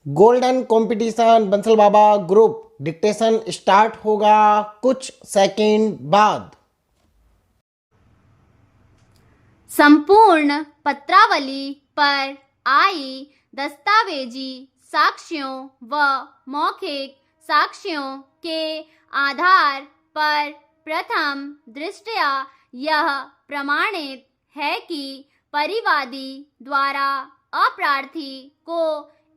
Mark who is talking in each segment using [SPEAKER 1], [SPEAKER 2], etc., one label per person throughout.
[SPEAKER 1] Golden competition Bansal बाबा group dictation start होगा कुछ second बाद।
[SPEAKER 2] संपूर्ण पत्रावली पर आई दस्तावेजी साक्ष्यों व मौखिक साक्ष्यों के आधार पर प्रथम दृष्टया यह प्रमाणित है कि परिवादी द्वारा अप्रार्थी को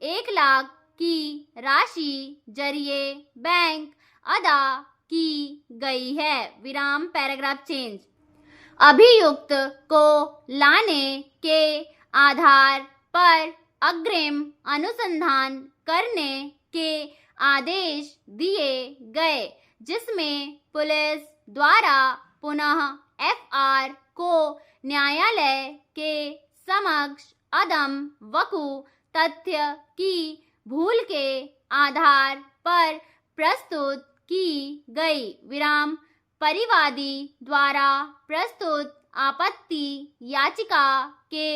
[SPEAKER 2] 1 लाख की राशि जरिए बैंक अदा की गई है। विराम पैराग्राफ चेंज। अभियुक्त को लाने के आधार पर अग्रिम अनुसंधान करने के आदेश दिए गए, जिसमें पुलिस द्वारा पुनः एफआर को न्यायालय के समक्ष अदम वकू तथ्य की भूल के आधार पर प्रस्तुत की गई। विराम परिवादी द्वारा प्रस्तुत आपत्ति याचिका के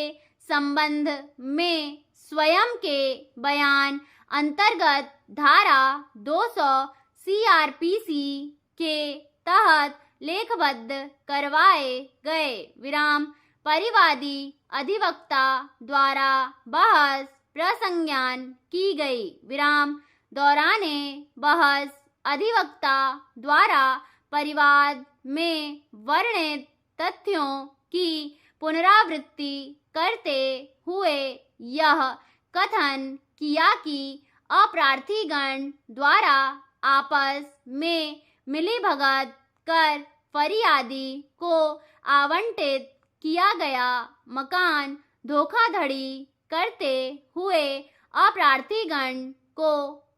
[SPEAKER 2] संबंध में स्वयं के बयान अंतर्गत धारा 200 सीआरपीसी के तहत लेखबद्ध करवाए गए। विराम परिवादी अधिवक्ता द्वारा बहस प्रसंज्ञान की गई। विराम दौराने बहस अधिवक्ता द्वारा परिवाद में वर्णित तथ्यों की पुनरावृत्ति करते हुए यह कथन किया कि अप्रार्थीगण द्वारा आपस में मिलीभगत कर फरियादी को आवंटित किया गया मकान धोखाधड़ी करते हुए अप्रार्थीगण को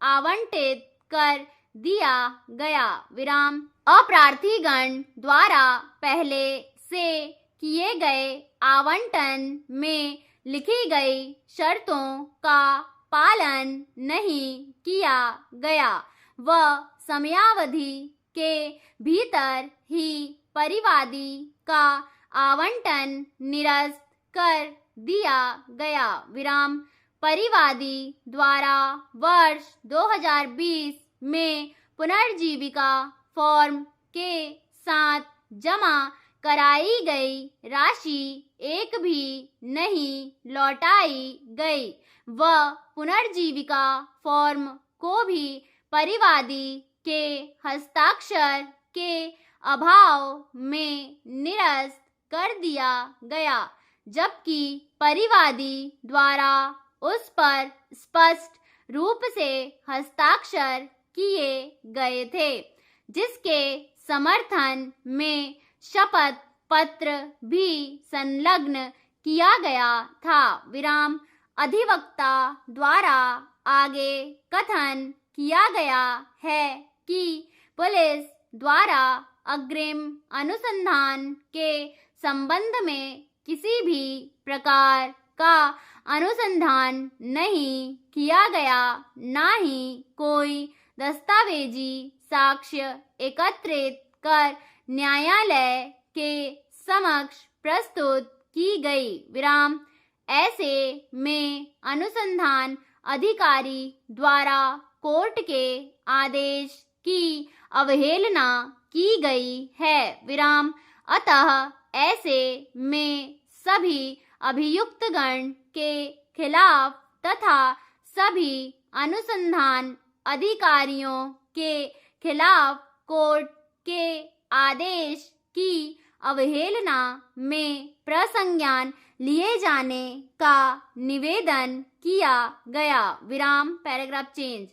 [SPEAKER 2] आवंटित कर दिया गया। विराम अप्रार्थीगण द्वारा पहले से किए गए आवंटन में लिखी गई शर्तों का पालन नहीं किया गया व समयावधि के भीतर ही परिवादी का आवंटन निरस्त कर दिया गया। विराम परिवादी द्वारा वर्ष 2020 में पुनर्जीविका फॉर्म के साथ जमा कराई गई राशि एक भी नहीं लौटाई गई व पुनर्जीविका फॉर्म को भी परिवादी के हस्ताक्षर के अभाव में निरस्त कर दिया गया, जबकि परिवादी द्वारा उस पर स्पष्ट रूप से हस्ताक्षर किए गए थे, जिसके समर्थन में शपथ पत्र भी संलग्न किया गया था। विराम अधिवक्ता द्वारा आगे कथन किया गया है कि पुलिस द्वारा अग्रिम अनुसंधान के संबंध में किसी भी प्रकार का अनुसंधान नहीं किया गया, ना ही कोई दस्तावेजी साक्ष्य एकत्रित कर न्यायालय के समक्ष प्रस्तुत की गई। विराम ऐसे में अनुसंधान अधिकारी द्वारा कोर्ट के आदेश की अवहेलना की गई है। विराम अतः ऐसे में सभी अभियुक्तगण के खिलाफ तथा सभी अनुसंधान अधिकारियों के खिलाफ कोर्ट के आदेश की अवहेलना में प्रसंज्ञान लिए जाने का निवेदन किया गया। विराम पैराग्राफ चेंज।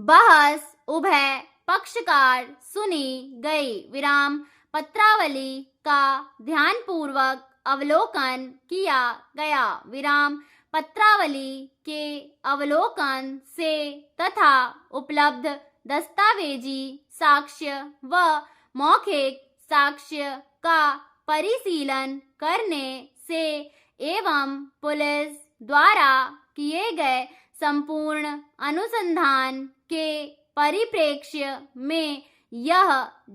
[SPEAKER 2] बहस उभय पक्षकार सुनी गई। विराम पत्रावली का ध्यानपूर्वक अवलोकन किया गया। विराम पत्रावली के अवलोकन से तथा उपलब्ध दस्तावेजी साक्ष्य व मौखिक साक्ष्य का परिशीलन करने से एवं पुलिस द्वारा किए गए संपूर्ण अनुसंधान के परिप्रेक्ष्य में यह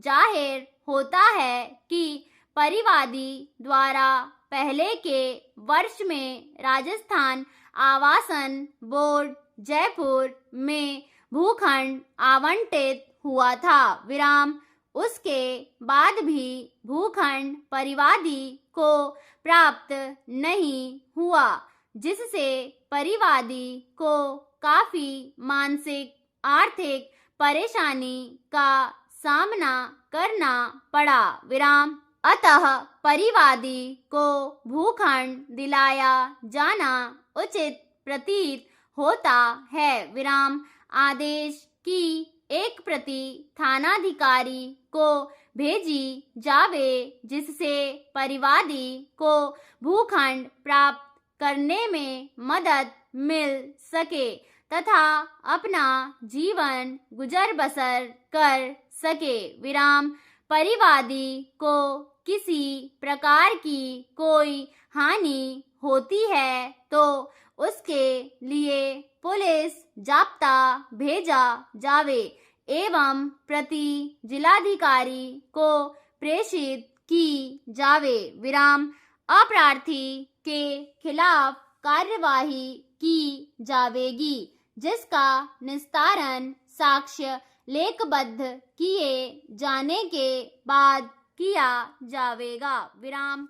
[SPEAKER 2] जाहिर होता है कि परिवादी द्वारा पहले के वर्ष में राजस्थान आवासन बोर्ड जयपुर में भूखंड आवंटित हुआ था विराम। उसके बाद भी भूखंड परिवादी को प्राप्त नहीं हुआ, जिससे परिवादी को काफी मानसिक आर्थिक परेशानी का सामना करना पड़ा विराम। अतः परिवादी को भूखंड दिलाया जाना उचित प्रतीत होता है विराम। आदेश की एक प्रति थानाधिकारी को भेजी जावे, जिससे परिवादी को भूखंड प्राप्त करने में मदद मिल सके तथा अपना जीवन गुजर बसर कर सके विराम। परिवादी को किसी प्रकार की कोई हानि होती है तो उसके लिए पुलिस जाप्ता भेजा जावे एवं प्रति जिलाधिकारी को प्रेषित की जावे विराम। अप्रार्थी के खिलाफ कार्यवाही की जावेगी, जिसका निस्तारण साक्ष्य लेखबद्ध किए जाने के बाद किया जावेगा विराम।